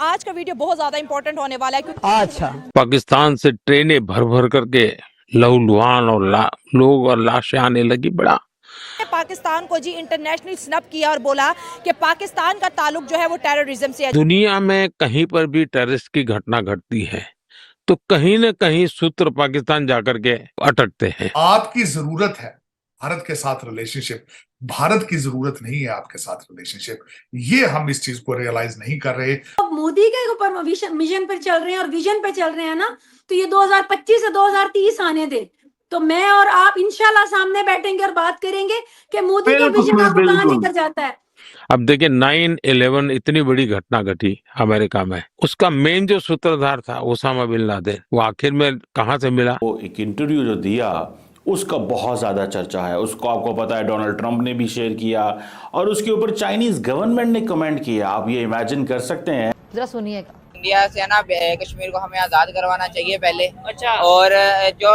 आज का वीडियो बहुत ज्यादा इंपॉर्टेंट होने वाला है क्योंकि अच्छा पाकिस्तान से ट्रेनें भर भर करके लहूलुहान और लोग और लाशें आने लगी। बड़ा पाकिस्तान को जी इंटरनेशनल स्नब किया और बोला कि पाकिस्तान का ताल्लुक जो है वो टेररिज्म से है। दुनिया में कहीं पर भी टेररिस्ट की घटना घटती है तो कहीं न कहीं सूत्र पाकिस्तान जाकर के अटकते हैं। आपकी जरूरत है भारत के साथ रिलेशनशिप, भारत की जरूरत नहीं है आपके साथ रिलेशनशिप। ये हम इस चीज को रियलाइज नहीं कर रहे। अब मोदी के ऊपर मिशन पर चल रहे हैं और विजन पे चल रहे हैं ना, तो ये 2025 से 2030 आने दे, तो मैं और आप इंशाल्लाह सामने बैठेंगे और बात करेंगे कि मोदी का विजन आपको कहां लेकर जाता है। अब देखिए 9/11 इतनी बड़ी घटना घटी अमेरिका में, उसका मेन जो सूत्रधार था ओसामा बिन लादेन, वो आखिर में कहां से मिला? वो एक इंटरव्यू जो दिया उसका बहुत ज़्यादा चर्चा है। उसको आपको पता है डोनाल्ड ट्रंप ने भी शेयर किया और उसके ऊपर चाइनीज गवर्नमेंट ने कमेंट किया। आप ये इमेजिन कर सकते हैं। जरा सुनिएगा। इंडिया से ना कश्मीर को हमें आज़ाद करवाना चाहिए पहले। अच्छा। और जो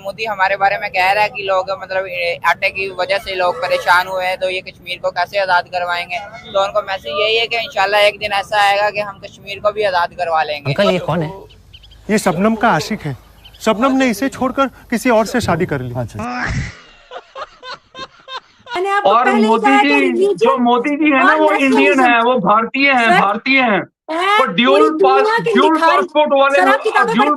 मोदी हमारे बारे में कह रहा है कि लोग मतलब आटे की वजह से लोग परेशान हुए हैं, तो ये कश्मीर को कैसे आज़ाद करवाएंगे? तो उनको मैसेज यही है कि इंशाल्लाह एक दिन ऐसा आएगा कि हम कश्मीर को भी आज़ाद करवा लेंगे। अंकल ये कौन है? ये शबनम का आशिक है। शबनम ने इसे छोड़कर किसी और से शादी कर ली। और मोदी जी, जो मोदी जी है ना, वो इंडियन है, वो भारतीय हैं। वो ड्यूल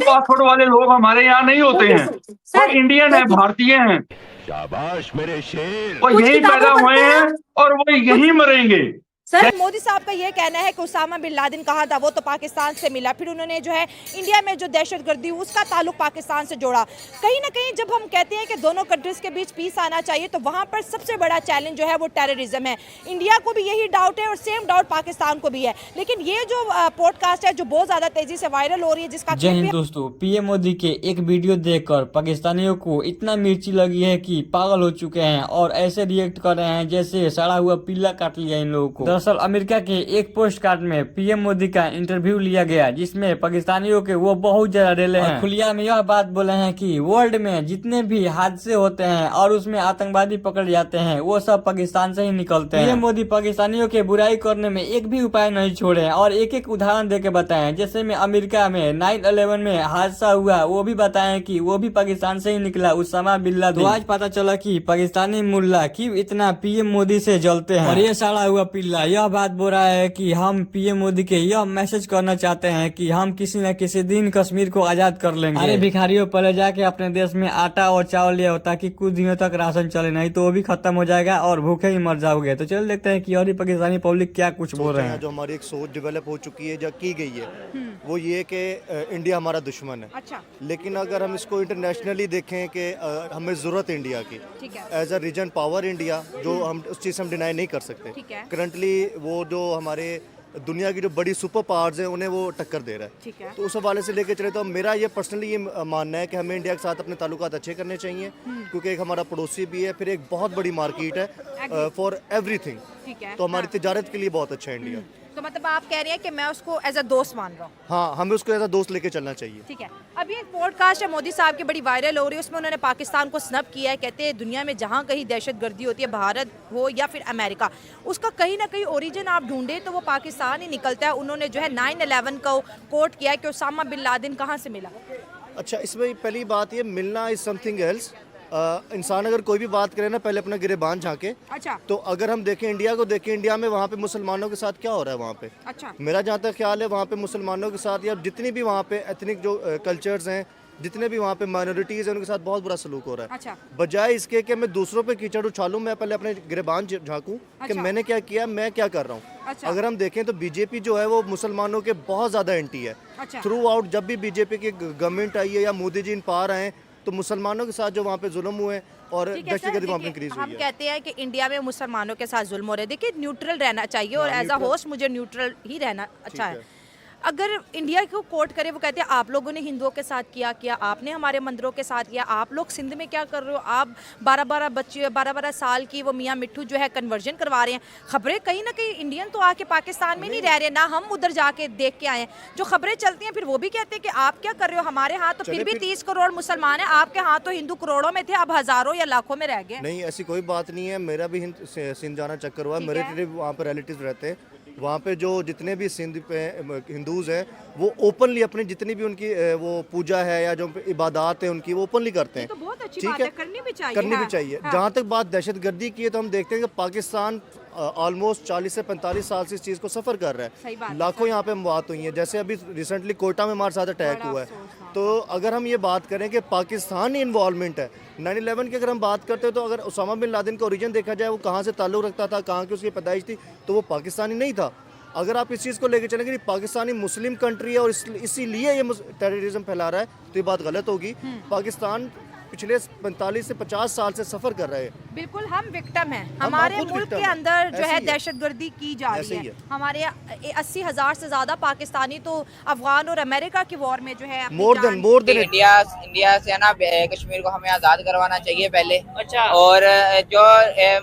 पासपोर्ट वाले लोग हमारे यहाँ नहीं होते हैं। वो इंडियन है, भारतीय हैं। शाबाश मेरे शेर। वो यही पैदा हुए हैं और वो यही मरेंगे। सर मोदी साहब का ये कहना है कि उसामा बिन लादेन कहाँ था, वो तो पाकिस्तान से मिला। फिर उन्होंने जो है इंडिया में जो दहशतगर्दी उसका ताल्लुक पाकिस्तान से जोड़ा। कहीं ना कहीं जब हम कहते हैं कि दोनों कंट्रीज के बीच पीस आना चाहिए, तो वहाँ पर सबसे बड़ा चैलेंज जो है वो टेररिज्म है। इंडिया को भी यही डाउट है और सेम डाउट पाकिस्तान को भी है। लेकिन ये जो पॉडकास्ट है जो बहुत ज्यादा तेजी से वायरल हो रही है, जिसका जय हिंद दोस्तों, पीएम मोदी के एक वीडियो देखकर पाकिस्तानियों को इतना मिर्ची लगी है कि पागल हो चुके हैं और ऐसे रिएक्ट कर रहे हैं जैसे सड़ा हुआ पिल्ला काट लिया इन लोगों को। दरअसल अमेरिका के एक पोस्ट कार्ड में पीएम मोदी का इंटरव्यू लिया गया, जिसमें पाकिस्तानियों के वो बहुत ज्यादा रेले हैं। खुलिया में यह बात बोले हैं कि वर्ल्ड में जितने भी हादसे होते हैं और उसमें आतंकवादी पकड़ जाते हैं, वो सब पाकिस्तान से ही निकलते हैं। पीएम मोदी पाकिस्तानियों के बुराई करने में एक भी उपाय नहीं छोड़े और एक एक उदाहरण देके बताएं। जैसे में अमेरिका में 9/11 में हादसा हुआ, वो भी बताएं कि वो भी पाकिस्तान से ही निकला, उसामा बिन लादेन। तो आज पता चला कि पाकिस्तानी मुल्ला क्यों इतना पीएम मोदी से जलते हैं। और ये सड़ा हुआ पिल्ला यह बात बोल रहा है कि हम पीएम मोदी के यह मैसेज करना चाहते हैं कि हम किसी न किसी दिन कश्मीर को आजाद कर लेंगे। अरे भिखारियों, पहले जाके अपने देश में आटा और चावल ले आओ ताकि कुछ दिनों तक राशन चले, नहीं तो वो भी खत्म हो जाएगा और भूखे ही मर जाओगे। तो चलो देखते हैं कि और पाकिस्तानी पब्लिक क्या कुछ बोल रहे हैं। जो हमारी एक सोच डेवलप हो चुकी है, जो की गई है, वो ये कि इंडिया हमारा दुश्मन है। अच्छा। लेकिन अगर हम इसको इंटरनेशनली देखें कि हमें जरूरत है इंडिया की as a region power India, जो हम उस चीज़ से हम डिनाई नहीं कर सकते। करंटली वो जो हमारे दुनिया की जो बड़ी सुपर पावर्स हैं उन्हें वो टक्कर दे रहा है। तो उस हवाले से लेके चले तो मेरा ये पर्सनली ये मानना है कि हमें इंडिया के साथ अपने ताल्लुकात अच्छे करने चाहिए, क्योंकि एक हमारा पड़ोसी भी है, फिर एक बहुत बड़ी मार्केट है फॉर एवरीथिंग। तो हमारी तिजारत के लिए बहुत अच्छा है इंडिया। तो मतलब आप कह रहे हैं कि मैं उसको एज अ दोस्त मान रहा हूँ? हाँ, हमें उसको एज अ दोस्त लेके चलना चाहिए। ठीक है। अभी एक पॉडकास्ट है मोदी साहब की बड़ी वायरल हो रही है, उसमें उन्होंने पाकिस्तान को स्नब किया है। कहते हैं दुनिया में जहाँ कहीं दहशतगर्दी होती है, भारत हो या फिर अमेरिका, उसका कहीं ना कहीं ओरिजिन आप ढूंढे तो वो पाकिस्तान ही निकलता है। उन्होंने जो है 9/11 को कोट किया है कि उसामा बिन लादेन कहाँ से मिला। अच्छा, इसमें पहली बात ये मिलना इज समथिंग एल्स। इंसान अगर कोई भी बात करे ना, पहले अपना गिरेबान झांके। अच्छा। तो अगर हम देखें इंडिया को, देखें इंडिया में वहाँ पे मुसलमानों के साथ क्या हो रहा है वहाँ पे। अच्छा। मेरा जहाँ तक ख्याल है, वहाँ पे मुसलमानों के साथ या जितनी भी वहाँ पे एथनिक जो कल्चर्स हैं, जितने भी वहाँ पे माइनॉरिटीज़ हैं, उनके साथ बहुत बुरा सलूक हो रहा है। अच्छा। बजाय इसके कि मैं दूसरों पे कीचड़ उछालूं, मैं पहले अपने गिरेबान झांकूं कि मैंने क्या किया, मैं क्या कर रहा हूँ। अच्छा। अगर हम देखें तो बीजेपी जो है वो मुसलमानों के बहुत ज़्यादा एंटी है। अच्छा। थ्रू आउट जब भी बीजेपी की गवर्नमेंट आई है या मोदी जी इन पावर आए, तो मुसलमानों के साथ जो वहाँ पे जुल्म हुए और दहशतगर्दी वहाँ पे इंक्रीज हुई है। हम कहते हैं कि इंडिया में मुसलमानों के साथ जुल्म हो रहे हैं। देखिए न्यूट्रल रहना चाहिए और एज अ होस्ट मुझे न्यूट्रल ही रहना अच्छा है। अगर इंडिया को कोट करे, वो कहते हैं आप लोगों ने हिंदुओं के साथ किया, आपने हमारे मंदिरों के साथ किया, आप लोग सिंध में क्या कर रहे हो, आप 12-12 बच्चे 12-12 साल की वो मियाँ मिट्ठू जो है कन्वर्जन करवा रहे हैं। खबरें कहीं ना कहीं इंडियन तो आके पाकिस्तान में नहीं रह रहे, ना हम उधर जाके देख के आए हैं। जो खबरें चलती हैं फिर वो भी कहते हैं कि आप क्या कर रहे हो, हमारे यहाँ तो फिर भी 30 करोड़ मुसलमान है, आपके यहाँ तो हिंदू करोड़ों में थे, अब हजारों या लाखों में रह गए। नहीं, ऐसी कोई बात नहीं है। मेरा भी सिंध जाना चक्कर हुआ, मेरे वहाँ पे रिलेटिव रहते हैं। वहाँ पे जो जितने भी सिंध पे हिंदूज़ हैं वो ओपनली अपनी जितनी भी उनकी वो पूजा है या जो इबादत है उनकी वो ओपनली करते हैं। तो बहुत अच्छी ठीक बात है, करनी भी चाहिए। करनी भी हाँ, चाहिए। हाँ। जहाँ तक बात दहशतगर्दी की है तो हम देखते हैं कि पाकिस्तान ऑलमोस्ट 40 से 45 साल से इस चीज़ को सफ़र कर रहा सही बात है। है, लाखों यहाँ पे मौत हुई हैं, जैसे अभी रिसेंटली कोयटा में हमारे साथ अटैक हुआ है। तो अगर हम ये बात करें कि पाकिस्तानी इन्वॉल्वमेंट है 9/11 की, अगर हम बात करते हैं तो अगर उसामा बिन लादेन का ओरिजिन देखा जाए वो कहाँ से ताल्लुक़ रखता था, कहाँ की उसकी पैदाइश थी, तो वो पाकिस्तानी नहीं था। अगर आप इस चीज़ को लेकर चलेंगे कि पाकिस्तानी मुस्लिम कंट्री है और इसीलिए ये टेररिज्म फैला रहा है, तो ये बात गलत होगी। पाकिस्तान पिछले 45 से 50 साल से सफ़र कर रहे हैं। बिल्कुल हम विक्टिम हैं। हमारे खुद मुल्क victim के हैं। अंदर जो ऐसे है ही है। दहशतगर्दी की जा ऐसे रही ही है। है। हमारे 80,000 से ज्यादा पाकिस्तानी तो अफगान और अमेरिका की वॉर में जो है अपनी मोर जान- देन इंडिया से ना कश्मीर को हमें आज़ाद करवाना चाहिए पहले। अच्छा। और जो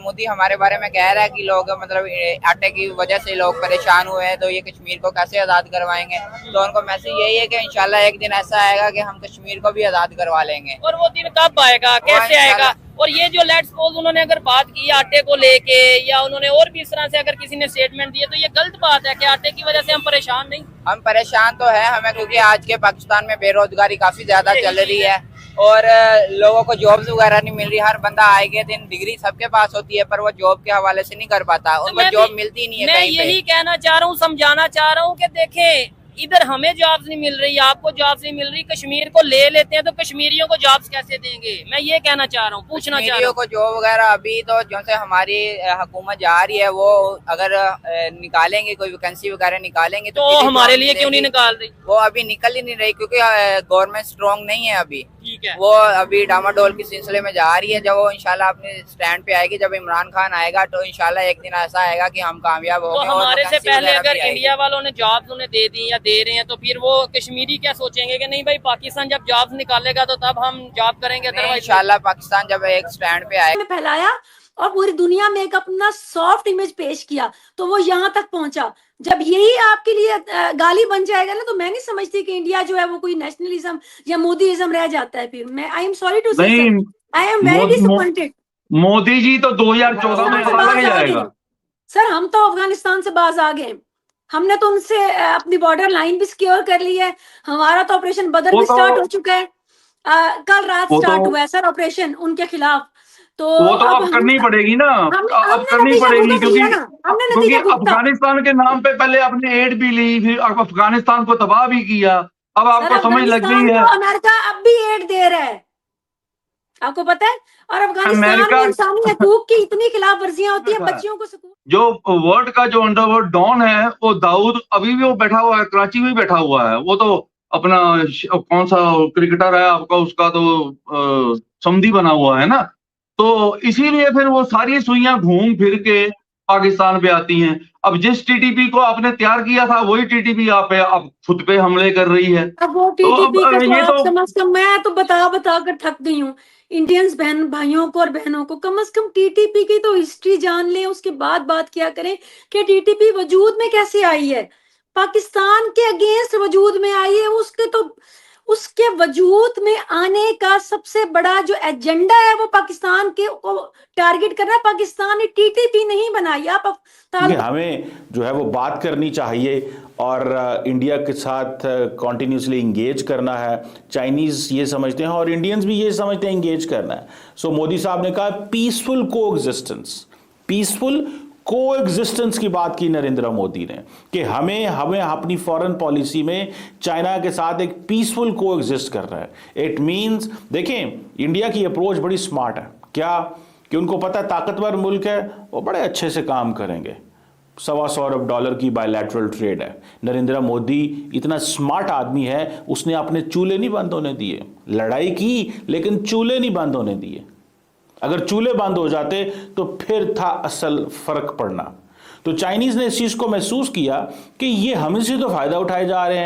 मोदी हमारे बारे में कह रहा है कि लोग मतलब आटे की वजह से लोग परेशान हुए हैं, तो ये कश्मीर को कैसे आज़ाद करवाएंगे। तो उनको मैसेज यही है कि इंशाल्लाह एक दिन ऐसा आएगा कि हम कश्मीर को भी आज़ाद करवा लेंगे। और वो दिन कब आएगा, कैसे आएगा। और ये जो लेट्स सपोज उन्होंने अगर बात की आटे को लेके या उन्होंने और भी इस तरह से अगर किसी ने स्टेटमेंट दिए तो ये गलत बात है कि आटे की वजह से हम परेशान नहीं। हम परेशान तो है हमें, क्योंकि आज के पाकिस्तान में बेरोजगारी काफी ज्यादा चल रही है और लोगों को जॉब्स वगैरह नहीं मिल रही। हर बंदा आए के दिन डिग्री सबके पास होती है पर वो जॉब के हवाले से नहीं कर पाता, उनको जॉब मिलती नहीं है। मैं यही कहना चाह रहा हूँ, समझाना चाह रहा हूँ कि देखें इधर हमें जॉब्स नहीं मिल रही, आपको जॉब्स नहीं मिल रही, कश्मीर को ले लेते हैं तो कश्मीरियों को जॉब्स कैसे देंगे। मैं ये कहना चाह रहा हूँ, पूछना चाह रहा हूँ। को जॉब वगैरह अभी तो जो से हमारी हुकूमत जा रही है वो अगर निकालेंगे कोई वैकेंसी वगैरह निकालेंगे तो हमारे लिए क्यों नहीं निकाल रही। वो अभी निकल ही नहीं रही क्योंकि गवर्नमेंट स्ट्रॉन्ग नहीं है अभी। ठीक है। वो अभी डामाडोल के सिलसिले में जा रही है। जब वो इंशाल्लाह अपने स्टैंड पे आएगी, जब इमरान खान आएगा तो इंशाल्लाह एक दिन ऐसा आएगा कि हम कामयाब होंगे। तो हमारे से पहले अगर इंडिया वालों ने जॉब्स उन्हें दे दी या दे रहे हैं तो फिर वो कश्मीरी क्या सोचेंगे कि नहीं भाई पाकिस्तान जब जॉब्स निकालेगा तो तब हम जॉब करेंगे। इंशाल्लाह पाकिस्तान जब एक स्टैंड पे आएगा फैलाया और पूरी दुनिया में एक अपना सॉफ्ट इमेज पेश किया तो वो यहाँ तक पहुंचा। जब यही आपके लिए गाली बन जाएगा ना तो मैं नहीं समझती कि इंडिया जो है वो कोई नेशनलिज्म या मोदीइज्म रह जाता है। फिर मैं I am sorry to say, I am very disappointed. Modi ji तो 2014 में चला जाएगा। सर हम तो अफगानिस्तान से बाज आ गए, हमने तो उनसे अपनी बॉर्डर लाइन भी सिक्योर कर ली है। हमारा तो ऑपरेशन बदर भी स्टार्ट हो चुका है, कल रात स्टार्ट हुआ है सर ऑपरेशन उनके खिलाफ। तो वो तो अब करनी पड़ेगी ना, अब करनी पड़ेगी क्योंकि अफगानिस्तान के नाम पे पहले आपने एड भी ली, फिर अफगानिस्तान को तबाह भी किया। अब आपको समझ लग गई है अमेरिका अब भी एड दे रहा है, आपको पता है। और अफगानिस्तान में इंसानी हकूक की इतनी खिलाफ वर्जियां होती है, बच्चियों को जो वर्ल्ड का जो अंडरवर्ल्ड डॉन है वो दाऊद अभी भी वो बैठा हुआ है, कराची में बैठा हुआ है। वो तो अपना कौन सा क्रिकेटर है आपका, उसका तो समधी बना हुआ है ना। तो इसीलिए फिर वो सारी सुइयां घूम फिर के पाकिस्तान पे आती हैं। अब जिस टीटीपी को आपने तैयार किया था वही टीटीपी आप पे अब खुद पे हमले कर रही है। अब वो टीटीपी तो मैं तो बता कर थक गई हूँ इंडियंस बहन भाइयों को और बहनों को। कम से कम टीटीपी की तो हिस्ट्री जान लें, उसके बाद बात किया करें कि टीटीपी वजूद में कैसे आई है, पाकिस्तान के अगेंस्ट वजूद में आई है। उसके वजूद में आने का सबसे बड़ा जो एजेंडा है वो पाकिस्तान के को टारगेट कर रहा है। पाकिस्तान ने टीटीपी नहीं बनाई। आप हमें जो है वो बात करनी चाहिए और इंडिया के साथ कॉन्टिन्यूसली इंगेज करना है। चाइनीज ये समझते हैं और इंडियंस भी ये समझते हैं इंगेज करना है। सो मोदी साहब ने कहा पीसफुल कोएग्जिस्टेंस, पीसफुल कोएग्जिस्टेंस की बात की नरेंद्र मोदी ने कि हमें अपनी फॉरेन पॉलिसी में चाइना के साथ एक पीसफुल कोएग्जिस्ट करना है। इट मींस देखें इंडिया की अप्रोच बड़ी स्मार्ट है, क्या कि उनको पता है ताकतवर मुल्क है, वो बड़े अच्छे से काम करेंगे। $125 अरब की बायलैटरल ट्रेड है। नरेंद्र मोदी इतना स्मार्ट आदमी है, उसने अपने चूल्हे नहीं बंद होने दिए। लड़ाई की लेकिन चूल्हे नहीं बंद होने दिए। अगर चूल्हे बंद हो जाते तो फिर था असल फर्क पड़ना। तो चाइनीज ने इस चीज को महसूस किया कि ये हमसे तो फायदा उठाए जा रहे हैं।